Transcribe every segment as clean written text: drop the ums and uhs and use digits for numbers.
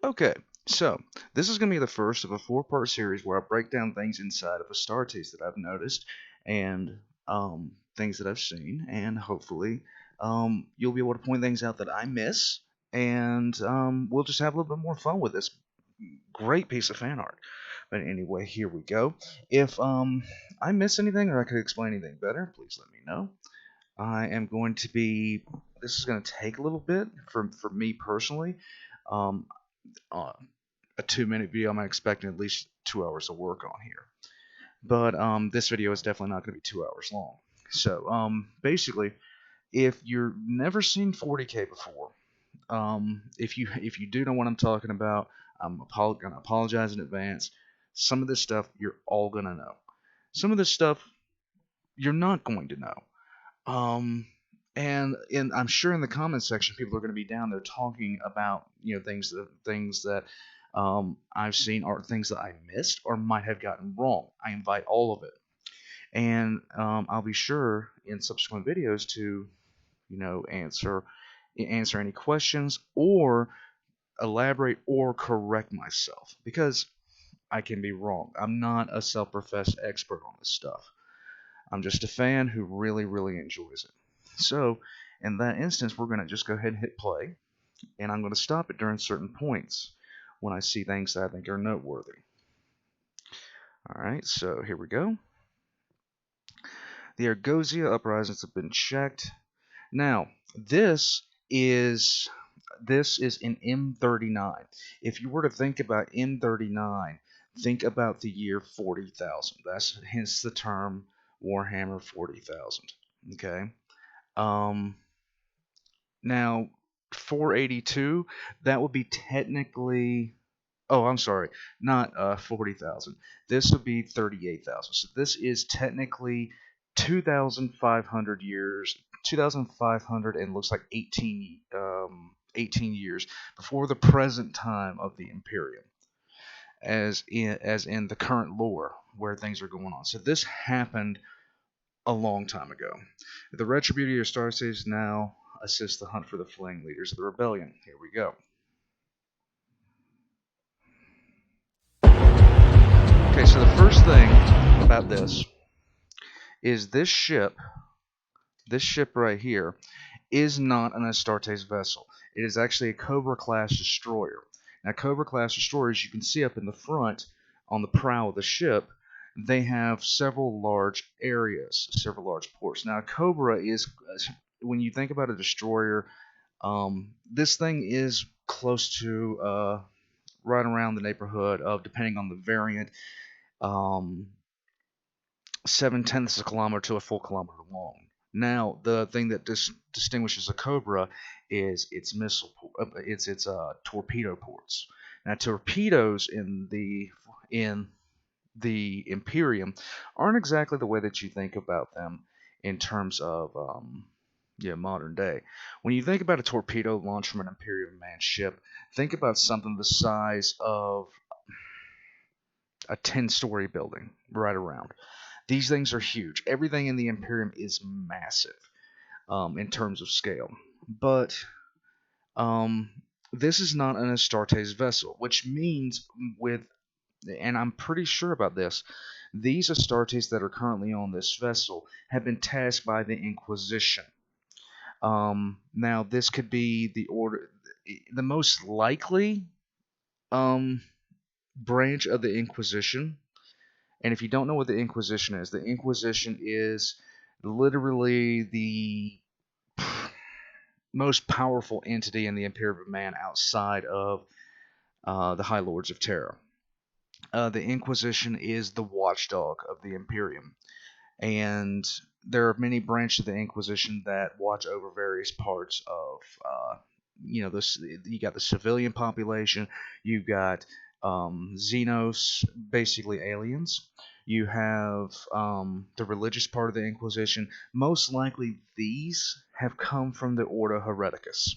Okay, so this is going to be the first of a four-part series where I break down things inside of Astartes that I've noticed and things that I've seen, and hopefully you'll be able to point things out that I miss, and we'll just have a little bit more fun with this great piece of fan art. But anyway, here we go. If I miss anything or I could explain anything better, please let me know. I am going to be. This is going to take a little bit for me personally. Um, uh, a 2 minute video, I'm expecting at least 2 hours of work on here. But this video is definitely not going to be 2 hours long. So basically, if you've never seen 40K before, if you do know what I'm talking about, I'm going to apologize in advance. Some of this stuff you're all going to know. Some of this stuff you're not going to know. And I'm sure in the comments section, people are going to be down there talking about things that I've seen or things that I missed or might have gotten wrong. I invite all of it, and I'll be sure in subsequent videos to answer any questions or elaborate or correct myself because I can be wrong. I'm not a self-professed expert on this stuff. I'm just a fan who really, really enjoys it. So, in that instance, we're going to just go ahead and hit play, and I'm going to stop it during certain points when I see things that I think are noteworthy. Alright, so here we go. The Argosia uprisings have been checked. Now, this is in M39. If you were to think about M39, think about the year 40,000. That's hence the term Warhammer 40,000. Okay. Now 482, that would be technically. Oh, I'm sorry, not 40,000. This would be 38,000. So this is technically 2,500 years, 2,500 and looks like 18 years before the present time of the Imperium, as in the current lore where things are going on. So this happened a long time ago. The Retribution of Astartes now assists the hunt for the fleeing leaders of the rebellion. Here we go. Okay, so the first thing about this is this ship right here, is not an Astartes vessel. It is actually a Cobra-class destroyer. Now, Cobra-class destroyers, you can see up in the front on the prow of the ship, they have several large areas, several large ports. Now, Cobra is, when you think about a destroyer, this thing is close to right around the neighborhood of, depending on the variant, 7/10 of a kilometer to a full kilometer long. Now, the thing that distinguishes a Cobra is its its torpedo ports. Now, torpedoes in the Imperium aren't exactly the way that you think about them in terms of modern day. When you think about a torpedo launched from an Imperium manned ship, think about something the size of a 10-story building, right around. These things are huge. Everything in the Imperium is massive in terms of scale. But this is not an Astartes vessel, which means and I'm pretty sure about this, these Astartes that are currently on this vessel have been tasked by the Inquisition. Now, this could be the most likely branch of the Inquisition. And if you don't know what the Inquisition is literally the most powerful entity in the Imperium of Man outside of the High Lords of Terra. The Inquisition is the watchdog of the Imperium, and there are many branches of the Inquisition that watch over various parts of, this. You got the civilian population, you got Xenos, basically aliens. You have the religious part of the Inquisition. Most likely, these have come from the Ordo Hereticus,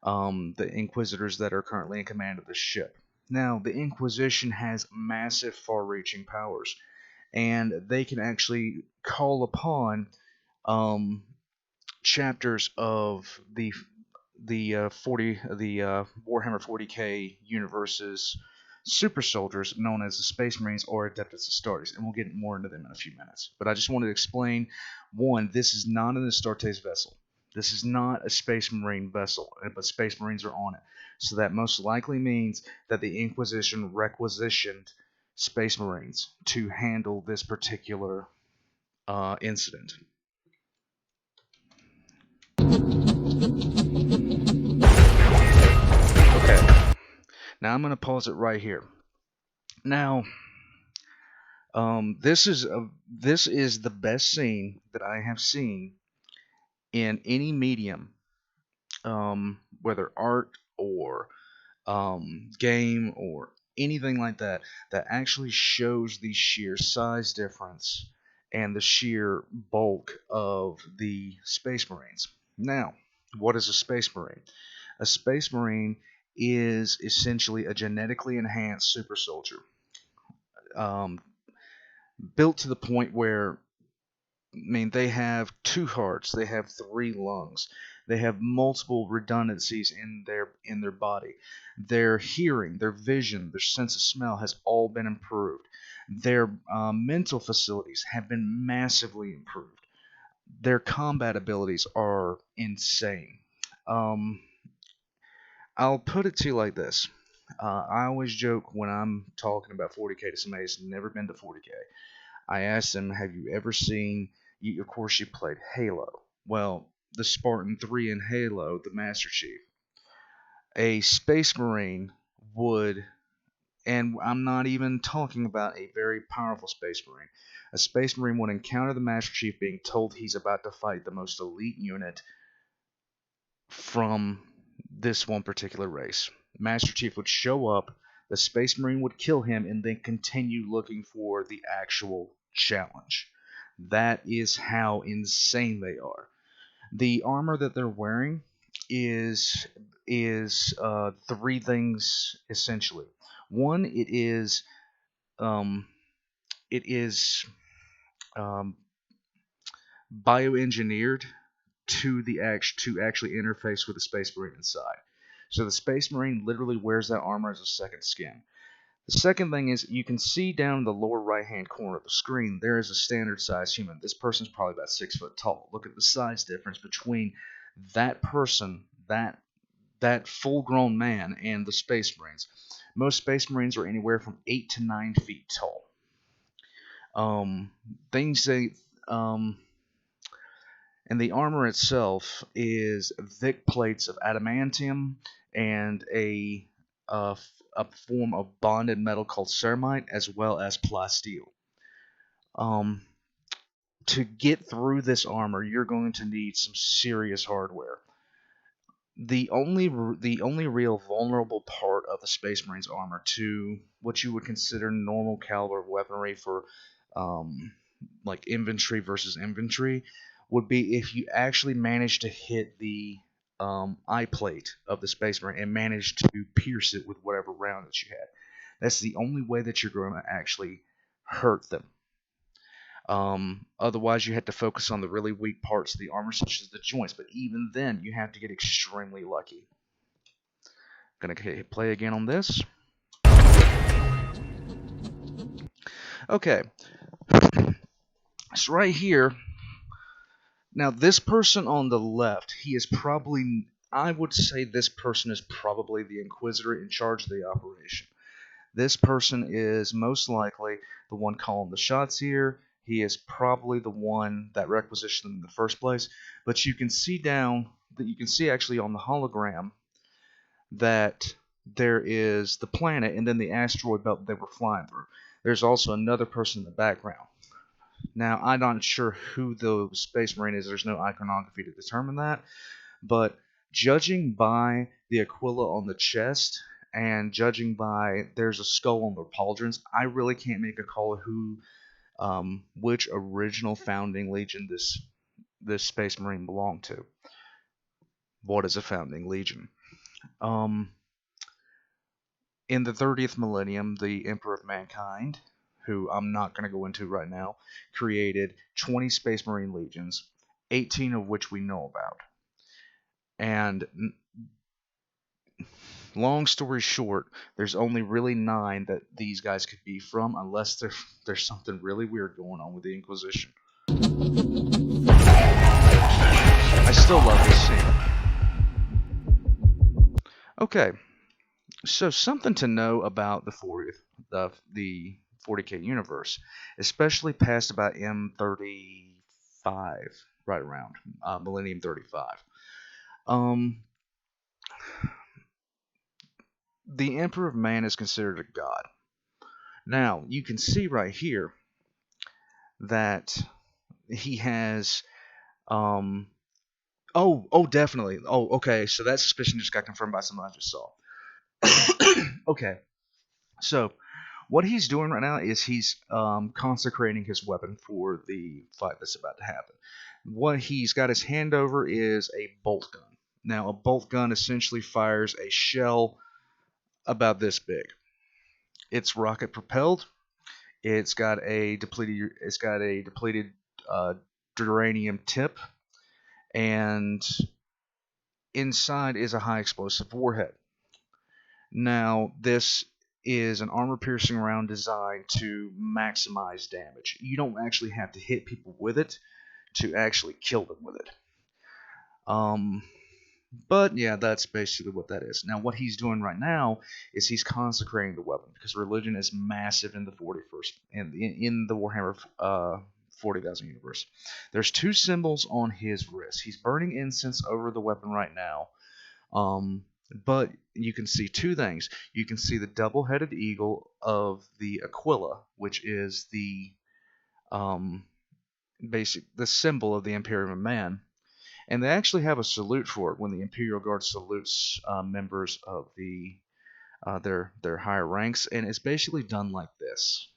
the Inquisitors that are currently in command of the ship. Now, the Inquisition has massive, far-reaching powers, and they can actually call upon chapters of Warhammer 40k universe's super soldiers known as the Space Marines or Adeptus Astartes, and we'll get more into them in a few minutes. But I just wanted to explain, one, this is not an Astartes vessel. This is not a Space Marine vessel, but Space Marines are on it. So that most likely means that the Inquisition requisitioned Space Marines to handle this particular incident. Okay, now I'm going to pause it right here. Now, this is the best scene that I have seen in any medium, whether art or game or anything like that, that actually shows the sheer size difference and the sheer bulk of the Space Marines. Now, what is a Space Marine? A Space Marine is essentially a genetically enhanced super soldier, built to the point where, they have 2 hearts, they have 3 lungs, they have multiple redundancies in their body. Their hearing, their vision, their sense of smell has all been improved. Their mental facilities have been massively improved. Their combat abilities are insane. I'll put it to you like this. I always joke when I'm talking about 40k to somebody who's never been to 40k. I asked them, have you ever seen, of course you played Halo. Well, the Spartan 3 in Halo, the Master Chief, a Space Marine would, and I'm not even talking about a very powerful Space Marine, a Space Marine would encounter the Master Chief being told he's about to fight the most elite unit from this one particular race. Master Chief would show up, the Space Marine would kill him, and then continue looking for the actual challenge. That is how insane they are. The armor that they're wearing is 3 things essentially. One, it is bioengineered to actually interface with the Space Marine inside. So the Space Marine literally wears that armor as a second skin. The second thing is, you can see down in the lower right-hand corner of the screen, there is a standard-sized human. This person's probably about 6 foot tall. Look at the size difference between that person, that full-grown man, and the Space Marines. Most Space Marines are anywhere from 8 to 9 feet tall. And the armor itself is thick plates of adamantium and a form of bonded metal called ceramite, as well as plasteel. To get through this armor, you're going to need some serious hardware. The only real vulnerable part of the Space Marine's armor to what you would consider normal caliber weaponry for like infantry versus infantry would be if you actually managed to hit the eye plate of the Space Marine and managed to pierce it with whatever round that you had. That's the only way that you're going to actually hurt them. Otherwise, you have to focus on the really weak parts of the armor, such as the joints. But even then, you have to get extremely lucky. Gonna hit play again on this. Okay. So right here, now this person on the left, he is probably, I would say this person is probably the Inquisitor in charge of the operation. This person is most likely the one calling the shots here. He is probably the one that requisitioned them in the first place. But you can see actually on the hologram that there is the planet and then the asteroid belt they were flying through. There's also another person in the background. Now, I'm not sure who the Space Marine is. There's no iconography to determine that. But judging by the Aquila on the chest and judging by there's a skull on the pauldrons, I really can't make a call who, which original founding legion this Space Marine belonged to. What is a founding legion? In the 30th millennium, the Emperor of Mankind, who I'm not going to go into right now, created 20 Space Marine legions, 18 of which we know about. And long story short, there's only really 9 that these guys could be from, unless there's something really weird going on with the Inquisition. I still love this scene. Okay, so something to know about the 40K universe, especially past about M35, right around Millennium 35. Um, the Emperor of Man is considered a god. Now, you can see right here that he has oh, definitely. Oh, okay. So that suspicion just got confirmed by something I just saw. Okay. So what he's doing right now is he's consecrating his weapon for the fight that's about to happen. What he's got his hand over is a bolt gun. Now, a bolt gun essentially fires a shell about this big. It's rocket propelled. It's got a depleted duranium tip, and inside is a high explosive warhead. Now, this is an armor-piercing round designed to maximize damage. You don't actually have to hit people with it to actually kill them with it. But yeah, that's basically what that is. Now, what he's doing right now is he's consecrating the weapon because religion is massive in the 41st in the Warhammer 40,000 universe. There's 2 symbols on his wrist. He's burning incense over the weapon right now. But you can see 2 things. You can see the double-headed eagle of the Aquila, which is the the symbol of the Imperium of Man, and they actually have a salute for it when the Imperial Guard salutes members of their higher ranks, and it's basically done like this.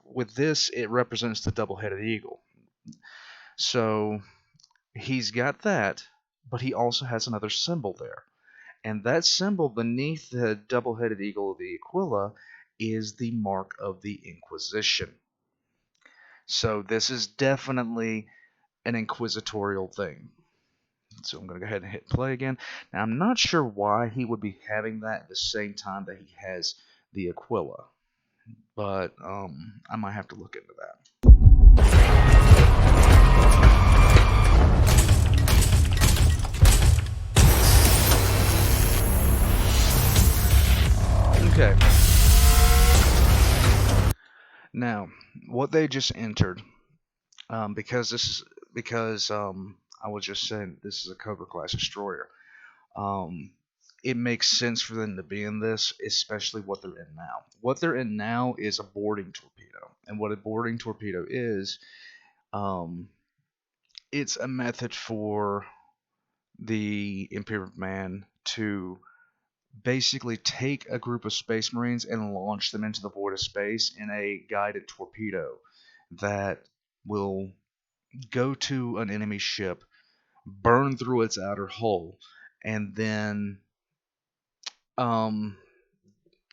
With this, it represents the double-headed eagle. So he's got that, but he also has another symbol there. And that symbol beneath the double-headed eagle of the Aquila is the mark of the Inquisition. So this is definitely an inquisitorial thing. So I'm going to go ahead and hit play again. Now, I'm not sure why he would be having that at the same time that he has the Aquila, but I might have to look into that. Okay. Now, what they just entered, because I was just saying this is a Cobra class destroyer. It makes sense for them to be in this, especially what they're in now. What they're in now is a boarding torpedo, and what a boarding torpedo is, it's a method for the Imperial Man to basically take a group of Space Marines and launch them into the void of space in a guided torpedo that will go to an enemy ship, burn through its outer hull, and then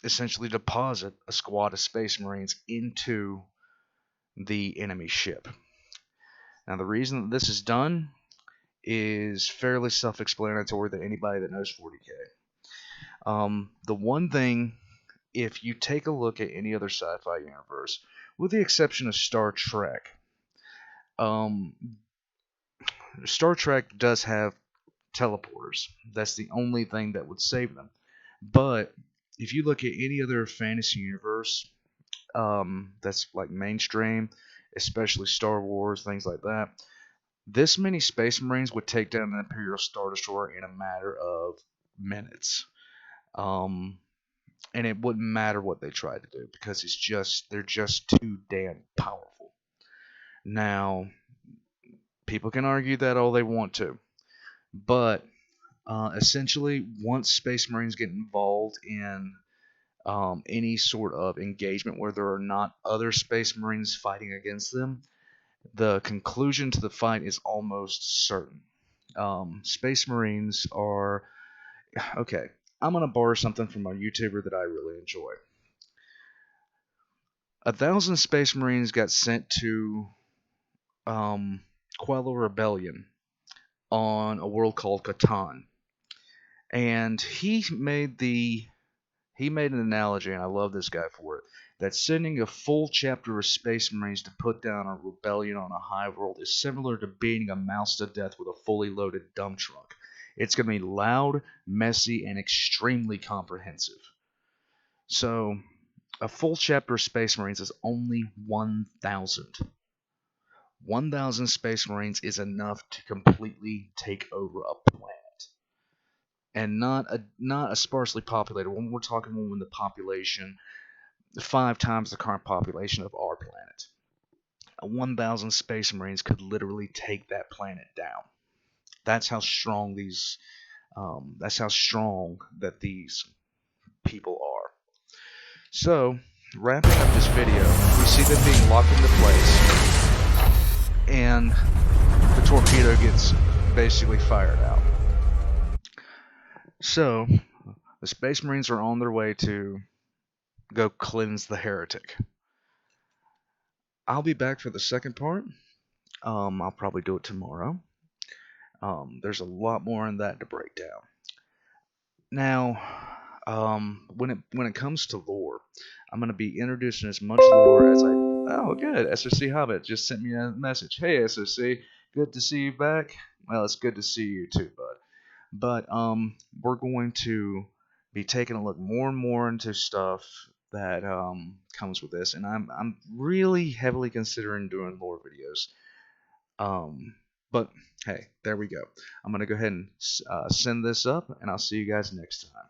essentially deposit a squad of Space Marines into the enemy ship. Now, the reason that this is done is fairly self-explanatory to anybody that knows 40K. The one thing, if you take a look at any other sci-fi universe, with the exception of Star Trek, Star Trek does have teleporters. That's the only thing that would save them. But if you look at any other fantasy universe that's like mainstream, especially Star Wars, things like that, this many Space Marines would take down an Imperial Star Destroyer in a matter of minutes. And it wouldn't matter what they tried to do because they're just too damn powerful. Now, people can argue that all they want to, but essentially, once Space Marines get involved in any sort of engagement where there are not other Space Marines fighting against them, the conclusion to the fight is almost certain. Space Marines are... Okay, I'm going to borrow something from a YouTuber that I really enjoy. 1,000 Space Marines got sent to quell a rebellion on a world called Catan, and he made an analogy, and I love this guy for it, that sending a full chapter of Space Marines to put down a rebellion on a high world is similar to beating a mouse to death with a fully loaded dump truck. It's going to be loud, messy, and extremely comprehensive. So, a full chapter of Space Marines is only 1,000. 1,000 Space Marines is enough to completely take over a planet. And not a sparsely populated one. We're talking one with the population 5 times the current population of our planet. 1,000 Space Marines could literally take that planet down. That's how strong these. That's how strong that these people are. So, wrapping up this video, we see them being locked into place, and the torpedo gets basically fired out. So, the Space Marines are on their way to go cleanse the heretic. I'll be back for the second part. I'll probably do it tomorrow. There's a lot more in that to break down. Now, when it comes to lore, I'm going to be introducing as much lore as I. Oh, good. SOC Hobbit just sent me a message. Hey, SOC, good to see you back. Well, it's good to see you too, bud. But we're going to be taking a look more and more into stuff that comes with this, and I'm really heavily considering doing lore videos. But hey, there we go. I'm gonna go ahead and send this up, and I'll see you guys next time.